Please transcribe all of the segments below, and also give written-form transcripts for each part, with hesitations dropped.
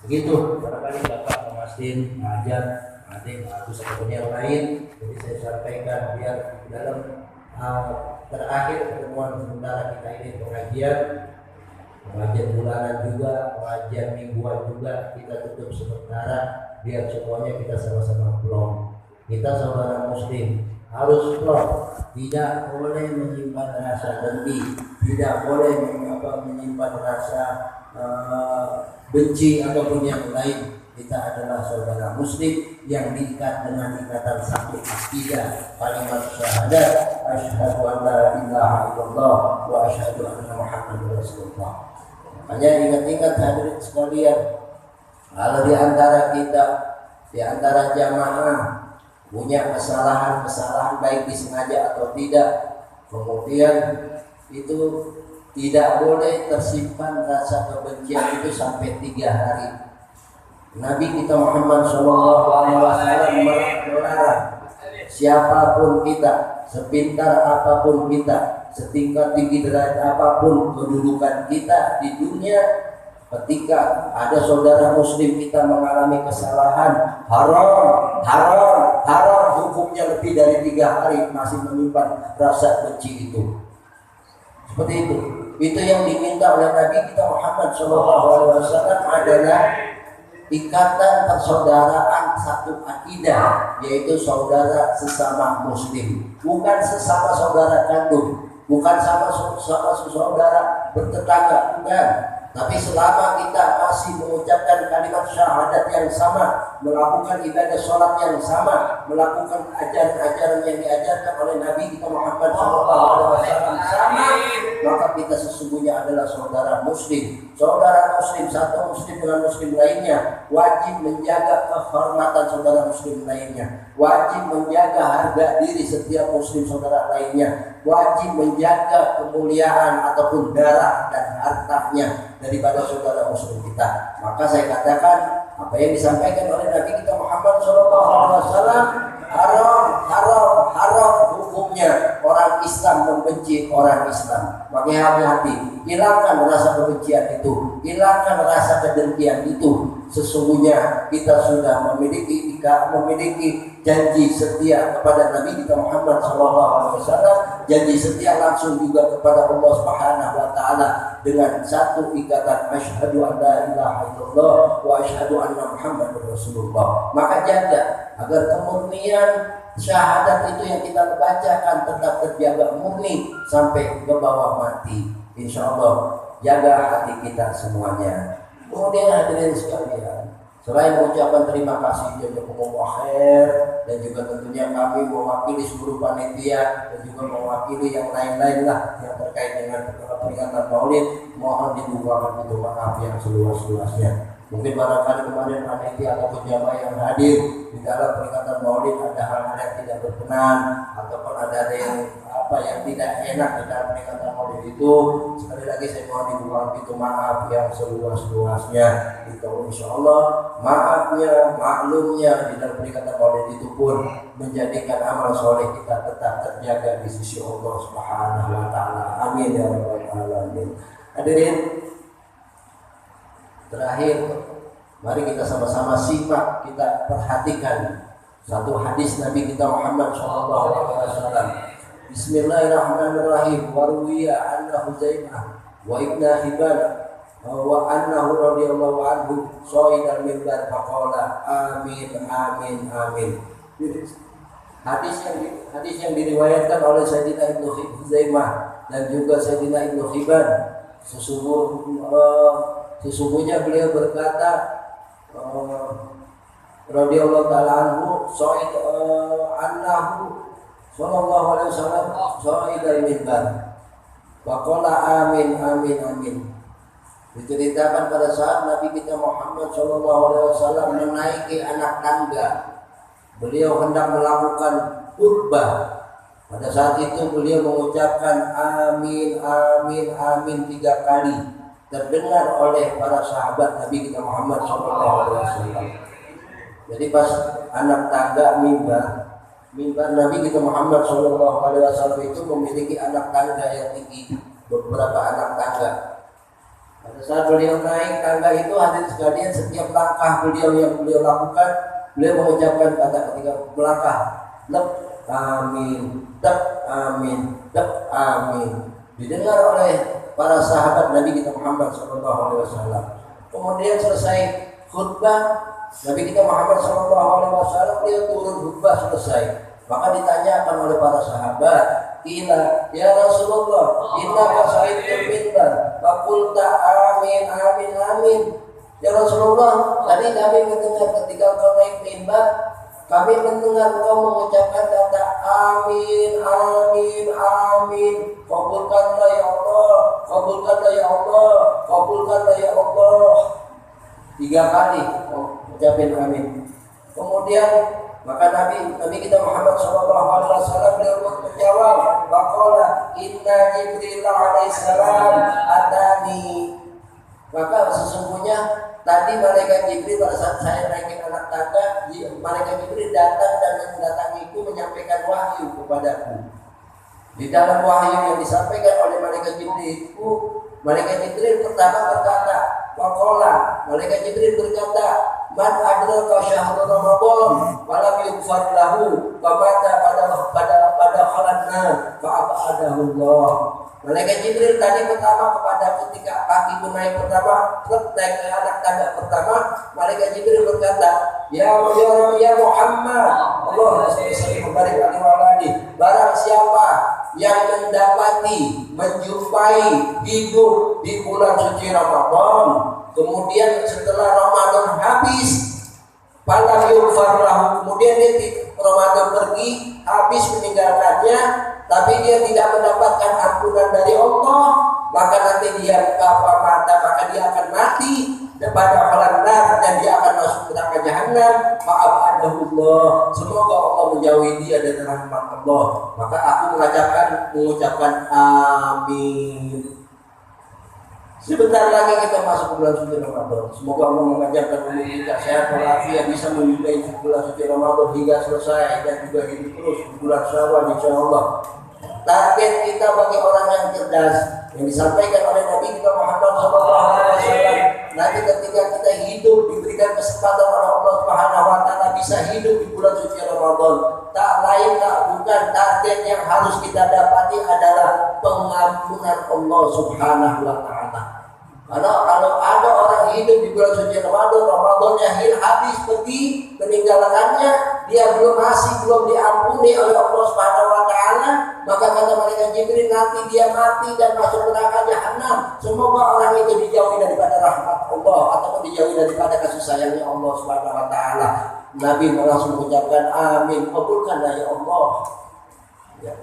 Begitu, barangkali Bapak memastikan ngajar, adik, atau sebagainya yang lain. Jadi saya sampaikan biar dalam terakhir pertemuan sementara kita ini pengajian bulanan juga, pengajian mingguan juga kita tutup sementara biar semuanya kita sama-sama plong. Kita saudara muslim harus plong, tidak boleh menyimpan rasa dengki, tidak boleh menyimpan rasa benci ataupun yang lain. Kita adalah saudara muslim yang diikat dengan ikatan satu akidah, kalimat syahadat, asyhadu an la ilaha illallah wa asyhadu anna muhammadar rasulullah. Makanya ingat-ingat hadirin sekalian, kalau di antara kita, di antara jamaah punya kesalahan-kesalahan baik disengaja atau tidak, kemudian itu tidak boleh tersimpan rasa kebencian itu sampai 3 hari. Nabi kita Muhammad SAW melarang siapapun kita, sepintar apapun kita, setingkat tinggi derajat apapun kedudukan kita di dunia, ketika ada saudara muslim kita mengalami kesalahan, haram hukumnya lebih dari 3 hari masih menyimpan rasa benci itu. Seperti itu. Itu yang diminta oleh Nabi kita Muhammad SAW adalah ikatan persaudaraan satu akidah, yaitu saudara sesama muslim, bukan sesama saudara kandung, bukan sama saudara bertetangga, bukan. Tapi selama kita masih mengucapkan kalimat syahadat yang sama, melakukan ibadah sholat yang sama, melakukan ajaran-ajaran yang diajarkan oleh Nabi kita Muhammad SAW sama, maka kita sesungguhnya adalah saudara muslim. Saudara muslim, satu muslim dengan muslim lainnya wajib menjaga kehormatan saudara muslim lainnya, wajib menjaga harga diri setiap muslim saudara lainnya, wajib menjaga kemuliaan ataupun darah dan hartanya daripada saudara muslim kita. Maka saya katakan apa yang disampaikan oleh Nabi kita Muhammad SAW haram hukumnya orang Islam membenci orang Islam. Makanya hati-hati, hilangkan rasa kebencian itu, hilangkan rasa kedengkian itu. Sesungguhnya kita sudah memiliki janji setia kepada Nabi kita Muhammad SAW, janji setia langsung juga kepada Allah Subhanahu wa taala dengan satu ikatan asyhadu an la ilaha illallah wa asyhadu anna muhammadar rasulullah. Maka jaga agar kemurnian syahadat itu yang kita bacakan tetap terjaga murni sampai ke bawah mati. Insyaallah jaga hati kita semuanya. Kemudian hadirin sekalian, selain mengucapkan terima kasih jazakumullah khair, dan juga tentunya kami mewakili seluruh panitia dan juga mewakili yang lain-lain lah yang terkait dengan peringatan Maulid, mohon dibukakan pintu maaf yang seluas-luasnya. Mungkin barangkali kemarin panitia atau jamaah yang hadir di dalam peringatan Maulid ada hal-hal yang tidak berkenan ataupun ada yang tidak enak di dalam peringatan Maulid itu, sekali lagi saya mohon dibukakan pintu maaf yang seluas-luasnya. Itu insyaallah maafnya, maklumnya di dalam peringatan Maulid itu pun menjadikan amal soleh kita tetap terjaga di sisi Allah Subhanahu wa taala. Amin ya rabbal alamin. Hadirin, terakhir mari kita sama-sama simak, kita perhatikan satu hadis Nabi kita Muhammad SAW. Bismillahirrahmanirrahim. Waruwiya anna Huzaimah wa ibna Hibban wa annahu radhiyallahu anhu sha'idal mimbar faqala amin amin amin. Hadis yang diriwayatkan oleh Sayyidina Ibnu Huzaimah dan juga Sayyidina Ibnu Hibban, sesungguhnya beliau berkata radhiyallahu ta'ala anhu sha'id annahu sallallahu alaihi wasallam sha'idal mimbar faqala amin amin amin. Diceritakan pada saat Nabi kita Muhammad sallallahu alaihi wasallam menaiki anak tangga, beliau hendak melakukan khutbah. Pada saat itu beliau mengucapkan amin amin amin 3 kali, terdengar oleh para sahabat Nabi kita Muhammad SAW. Jadi pas anak tangga mimbar Nabi kita Muhammad SAW itu memiliki anak tangga yang tinggi, beberapa anak tangga. Pada saat beliau naik tangga itu, hadirin sekalian, setiap langkah beliau yang beliau lakukan, beliau mengucapkan kata ketika melangkah, lep amin, tep amin, tep amin. Didengar oleh para sahabat Nabi kita Muhammad SAW. Kemudian selesai khutbah Nabi kita Muhammad SAW, beliau turun khutbah selesai. Maka ditanyakan oleh para sahabat, "Ila ya Rasulullah, inna kasaitul minbar, fakulta amin amin amin." Ya Rasulullah, tadi kami mendengar ketika kau naik mimbar, kami mendengar kau mengucapkan kata amin amin amin. Kabulkanlah ya Allah, kabulkanlah ya Allah, kabulkanlah ya Allah. 3 kali ucapin amin. Kemudian maka Nabi kita Muhammad SAW beliau menjawab, "Faqala inna Jibril alaihissalam atani." Maka sesungguhnya tadi malaikat Jibril pada saat saya naikin anak tangga, malaikat Jibril datang dan mendatangiku menyampaikan wahyu kepadaku. Di dalam wahyu yang disampaikan oleh malaikat Jibril pertama berkata, "Waqala," malaikat Jibril berkata, "Man adraka syahrul Ramadan walam yughfar lahu famata pada khalanna fa'abadahu Allah." Malaikat Jibril tadi pertama kepada ketika kakiku naik pertama, naik ke anak tangga pertama, malaikat Jibril berkata, "Ya Muhammad, Allah barang siapa yang mendapati, menjumpai hidup di bulan suci Ramadan, kemudian setelah Ramadan habis, falam yughfar lahu, kemudian dia Ramadan pergi, habis meninggalkannya, tapi dia tidak mendapatkan ampunan dari Allah, maka nanti dia maka dia akan mati pada khalannar dan dia akan masuk neraka jahanam. Fa'abadahullah, semoga Allah menjauhi dia dari rahmat Allah." Maka aku mengucapkan amin. Sebentar lagi kita masuk bulan suci Ramadan. Semoga Allah mengajarkan umur kita sehat walafiat, bisa menyudahi bulan suci Ramadan hingga selesai dan juga hidup terus di bulan Syawal insyaallah. Target kita bagi orang yang cerdas yang disampaikan oleh Nabi kita Muhammad SAW. Nanti ketika kita hidup diberikan kesempatan oleh Allah Subhanahu wa taala bisa hidup di bulan suci Ramadan, tak lain tak bukan target yang harus kita dapati adalah pengampunan Allah Subhanahu wa taala. Kalau ada orang hidup di bulan suci Ramadan, Ramadannya habis pergi meninggalkannya, dia belum diampuni oleh Allah Subhanahu wa taala, maka kata malaikat Jibril nanti dia mati dan masuk neraka jahanam. Semoga orang itu dijauhi daripada rahmat Allah atau dijauhi daripada kasih sayangnya Allah Subhanahu wa taala. Nabi langsung mengucapkan amin, kabulkanlah ya Allah. Ya,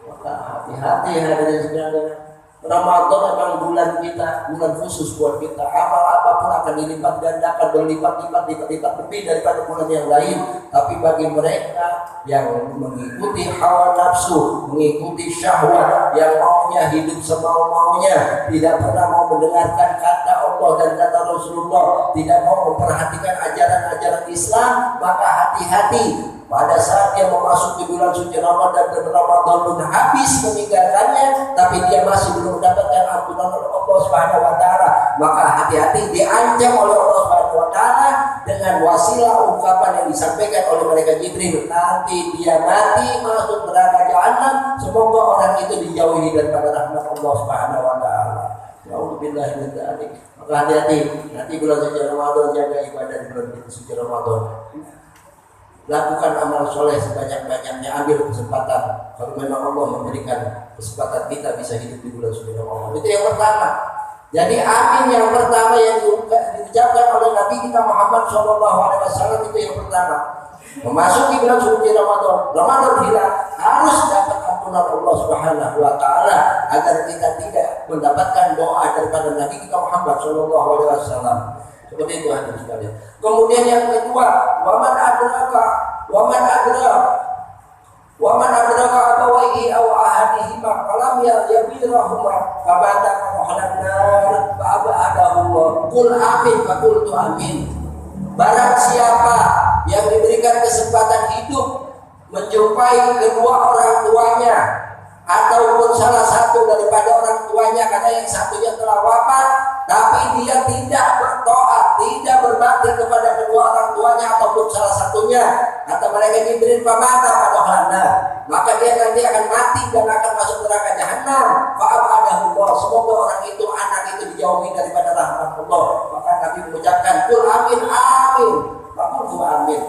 maka hati-hati hadirin sekalian. Ramadan memang bulan kita, bulan khusus buat kita. Apapun akan dilipat gandakan, berlipat-lipat lebih daripada bulan yang lain. Tapi bagi mereka yang mengikuti hawa nafsu, mengikuti syahwat, yang maunya hidup semau-maunya, tidak pernah mau mendengarkan kata Allah dan kata Rasulullah, tidak mau memperhatikan ajaran-ajaran Islam, maka hati-hati. Pada saat dia memasuki bulan suci Ramadan dan Ramadan pun habis meninggalkannya, tapi dia masih belum mendapatkan ampunan oleh Allah Subhanahu wa taala, maka hati-hati, diancam oleh Allah Subhanahu wa taala dengan wasilah ungkapan yang disampaikan oleh malaikat Jibril, nanti dia mati masuk neraka jahanam. Semoga orang itu dijauhi daripada rahmat Allah Subhanahu wa taala. Nauzubillahi min dzalik. Maka hati-hati, nanti bulan suci Ramadan, jaga ibadah di bulan suci Ramadan. Lakukan amal soleh sebanyak-banyaknya, ambil kesempatan. Kalau memang Allah memberikan kesempatan kita bisa hidup di bulan suci Ramadan, itu yang pertama. Jadi amin yang pertama yang diucapkan oleh Nabi kita Muhammad SAW itu yang pertama. Memasuki bulan suci Ramadan hilang, harus dapat ampunan Allah Subhanahu wa taala agar kita tidak mendapatkan doa daripada Nabi kita Muhammad SAW. Seperti itu hadirin sekalian. Kemudian yang kedua, waman adraka abawaihi aw ahadihima falam yabirahuma fabata qahalannar fa'abadahu. Qul amin faqultu amin. Barang siapa yang diberikan kesempatan hidup menjumpai kedua orang tuanya ataupun salah satu daripada orang tuanya, karena yang satunya telah wafat, tapi dia tidak berdoa, tidak berbakti kepada kedua orang tuanya ataupun salah satunya, kata malaikat Jibril, pamata pada halanda, maka dia nanti akan mati dan akan masuk neraka jahanam. Fa'abadahullah, semoga orang itu, anak itu dijauhi daripada rahmat Allah. Maka Nabi mengucapkan kul amin amin, makul amin.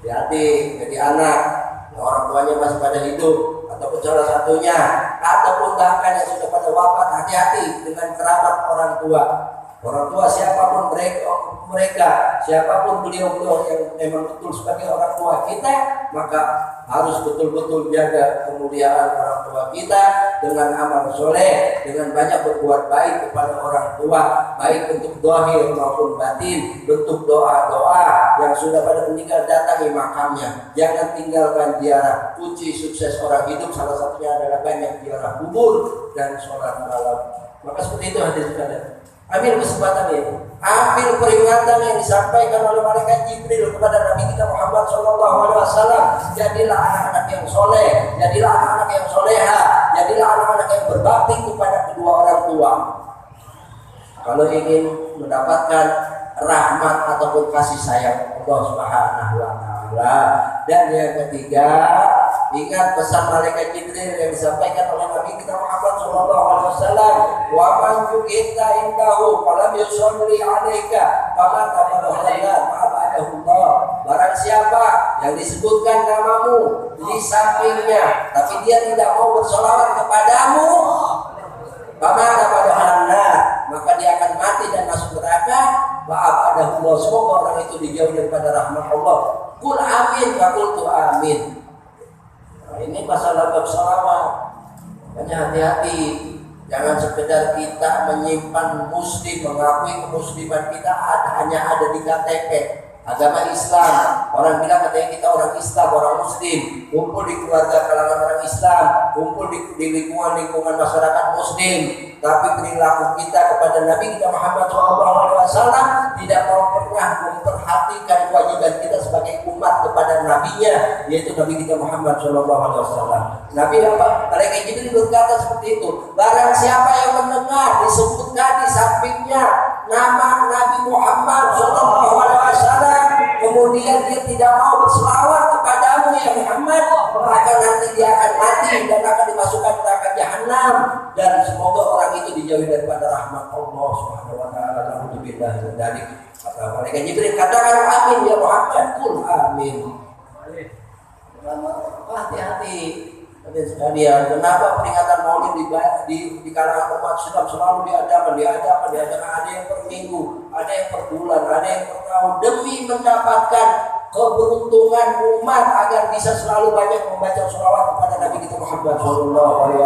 Hati-hati jadi anak yang orang tuanya masih pada hidup, ataupun salah satunya, ataupun bahkan yang sudah pada wafat. Hati-hati dengan kerabat orang tua. Orang tua siapapun mereka, siapapun beliau-beliau yang memang betul sebagai orang tua kita, maka harus betul-betul jaga kemuliaan orang tua kita dengan amal soleh, dengan banyak berbuat baik kepada orang tua, baik untuk zahir maupun batin, bentuk doa-doa yang sudah pada meninggal datangi makamnya. Jangan tinggalkan ziarah. Kunci sukses orang hidup salah satunya adalah banyak ziarah kubur dan sholat malam. Maka seperti itu hadirin sekalian. Ambil kesempatan ini, ambil peringatan yang disampaikan oleh malaikat Jibril kepada Nabi kita Muhammad SAW. Jadilah anak-anak yang soleh, jadilah anak-anak yang soleha, jadilah anak-anak yang berbakti kepada kedua orang tua. Kalau ingin mendapatkan rahmat ataupun kasih sayang Allah Subhanahu wa Ta'ala. Dan yang ketiga, ingat pesan malaikat Jibril yang disampaikan oleh Nabi kita Muhammad SAW. Wa man yukita indahu falam yusalli alaika fama tabahallah ma'abadahullah. Barang siapa yang disebutkan namamu di sampingnya, tapi dia tidak mau bersolawat kepadamu, fama tabahallah, maka dia akan mati dan masuk neraka. Ma'abadahullah, semoga orang itu dijauhi daripada rahmat Allah. Kul amin, fakultu amin. Nah, ini masalah bab salawat. Makanya hati-hati, jangan sekedar kita menyimpan muslim, mengakui kemusliman kita hanya ada di KTP agama Islam. Orang bilang katanya kita orang Islam, orang Muslim, kumpul di keluarga kalangan orang Islam, kumpul di lingkungan masyarakat Muslim, tapi perilaku kita kepada Nabi kita Muhammad SAW tidak mau pernah memperhatikan kewajiban kita sebagai umat kepada Nabi-Nya, yaitu Nabi kita Muhammad SAW. Nabi apa? Malaikat Jibril berkata seperti itu. Barang siapa yang mendengar disebutkan di sampingnya nama Nabi Muhammad SAW, kemudian dia tidak mau berselawat kepadamu ya Muhammad, maka nanti dia akan mati dan akan dimasukkan neraka jahanam. Dan semoga orang itu dijauhi daripada rahmat Allah Subhanahu wa Ta'ala. Alhamdulillah dari kata malaikat Jibril, katakan amin ya Muhammad, kul amin. Hati-hati sekalian, kenapa peringatan Maulid di kalangan umat Islam selalu diadakan, ada yang per minggu, ada yang per bulan, ada yang per tahun, demi mendapatkan keberuntungan umat agar bisa selalu banyak membaca sholawat kepada Nabi kita Muhammad SAW.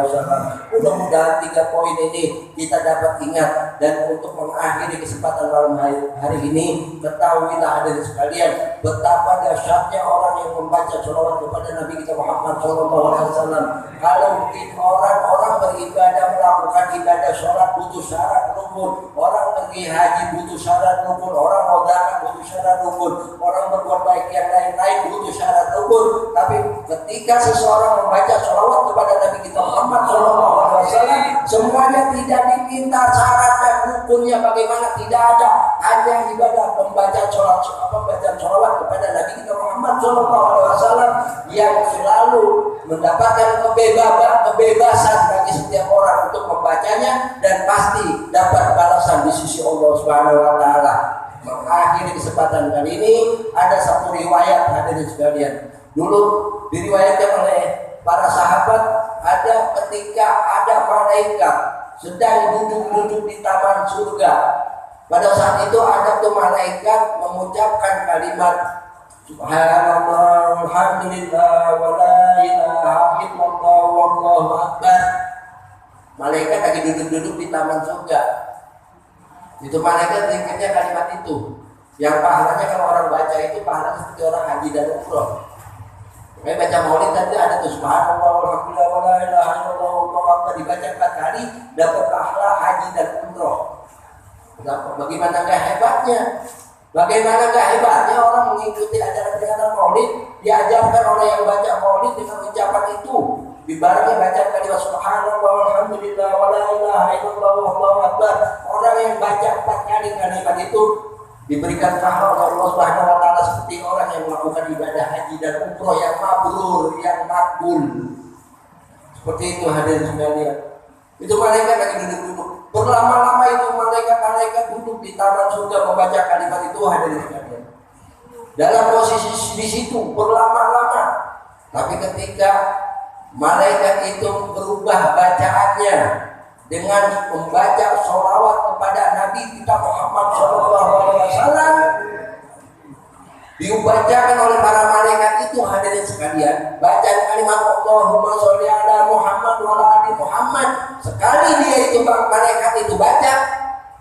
Mudah-mudahan 3 poin ini kita dapat ingat, dan untuk mengakhiri kesempatan malam hari ini, ketahuilah hadirin sekalian betapa dahsyatnya orang yang membaca sholawat kepada Nabi kita Muhammad SAW. Kalau orang beribadah, melakukan ibadah sholat butuh syarat rukun, orang pergi haji butuh syarat rukun, orang mau zakat butuh syarat rukun, orang berbuat baik yang lain-lain butuh syarat rukun. Tapi ketika seseorang membaca sholawat kepada Nabi kita Muhammad SAW, semuanya tidak diminta syarat dan rukunnya bagaimana, tidak ada, hanya ibadah pembacaan sholawat kepada Nabi kita Muhammad SAW yang selalu mendapatkan kebebasan bagi setiap orang untuk membacanya, dan pasti dapat balasan di sisi Allah Subhanahu wa Ta'ala. Mengakhiri kesempatan kali ini ada satu riwayat hadirin sekalian. Dulu diriwayatkan oleh para sahabat, ada ketika ada malaikat sedang duduk-duduk di taman surga. Pada saat itu ada tuh malaikat mengucapkan kalimat Subhanallah, alhamdulillah, wa la ilaha illallah, wallahu akbar. Malaikat lagi duduk-duduk di taman surga. Itu malaikat zikirnya kalimat itu. Yang pahalanya kalau orang baca itu pahalanya seperti orang haji dan umroh. Makanya baca maulid tadi ada tuh Subhanallah, alhamdulillah, wa la ilaha illallah, wallahu akbar, dibaca 4 kali dapat pahala haji dan umroh. Bagaimana enggak hebatnya? Bagaimana enggak hebatnya orang mengikuti ajaran peringatan maulid, diajarkan oleh yang baca maulid dengan ucapan itu. Dibarengi baca kalimat subhanallah walhamdulillah wala ilaha illallah wallahu akbar. Orang yang baca 4 kali kalimat itu diberikan pahala oleh Allah Subhanahu wa taala seperti orang yang melakukan ibadah haji dan umroh yang mabrur, yang makbul. Seperti itu hadirin sekalian. Itu malaikat lagi duduk-duduk. Berlama-lama itu malaikat duduk di taman surga membaca kalimat itu hadirin sekalian. Dalam posisi di situ berlama-lama. Tapi ketika malaikat itu berubah bacaannya dengan membaca sholawat kepada Nabi kita Muhammad SAW, dibacakan oleh para malaikat itu hadirin sekalian, bacaan kalimat Allahumma sholli ala Muhammad wa ala ali Muhammad. Sekali dia itu malaikat itu baca,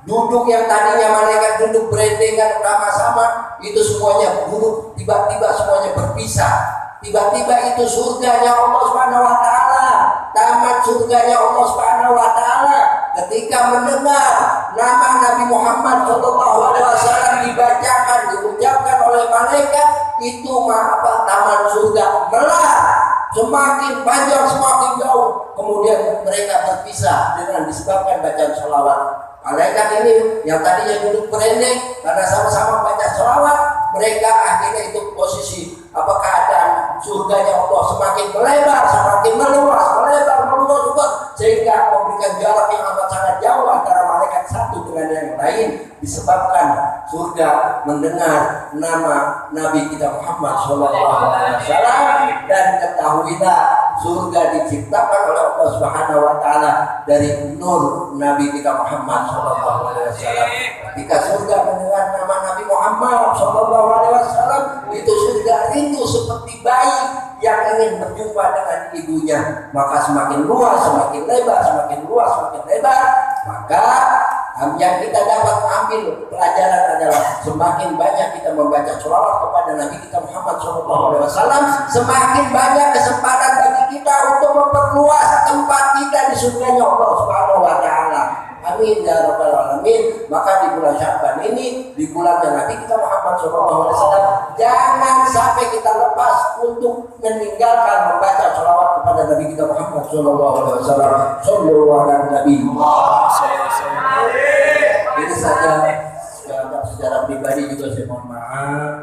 duduk yang tadinya malaikat duduk berendengan sama-sama, itu semuanya duduk, tiba-tiba semuanya berpisah. Tiba-tiba itu surganya Allah Subhanahu wa taala, tamat surganya Allah Subhanahu wa taala ketika mendengar nama Nabi Muhammad sallallahu alaihi wasallam dibacakan, diucapkan oleh malaikat, itu taman surga melar semakin panjang, semakin jauh. Kemudian mereka berpisah dengan disebabkan bacaan sholawat. Malaikat ini yang tadinya duduk berendeng karena sama-sama baca sholawat, mereka akhirnya itu posisi keadaan surganya Allah semakin melebar, semakin meluas, sehingga memberikan jarak yang amat sangat jauh antara malaikat satu dengan yang lain, disebabkan surga mendengar nama Nabi kita Muhammad SAW. Dan ketahuilah surga diciptakan oleh Allah Subhanahu wa taala dari nur Nabi kita Muhammad SAW. Ketika surga mendengar nama Nabi Muhammad SAW, itu surga rindu seperti bayi yang ingin berjumpa dengan ibunya. Maka semakin luas, semakin lebar, semakin luas, semakin lebar. Maka yang kita dapat ambil pelajaran adalah semakin banyak kita membaca sholawat kepada Nabi kita Muhammad SAW, semakin banyak kesempatan bagi kita untuk memperluas tempat kita di surganya Allah Subhanahu wa taala. Amin ya rabbal alamin. Maka di bulan Sya'ban ini, di bulannya Nabi kita Muhammad SAW, jangan sampai kita lepas untuk meninggalkan membaca sholawat kepada Nabi kita Muhammad SAW. Sallallahu alaihi Nabi. Ini saja secara pribadi juga saya mohon maaf.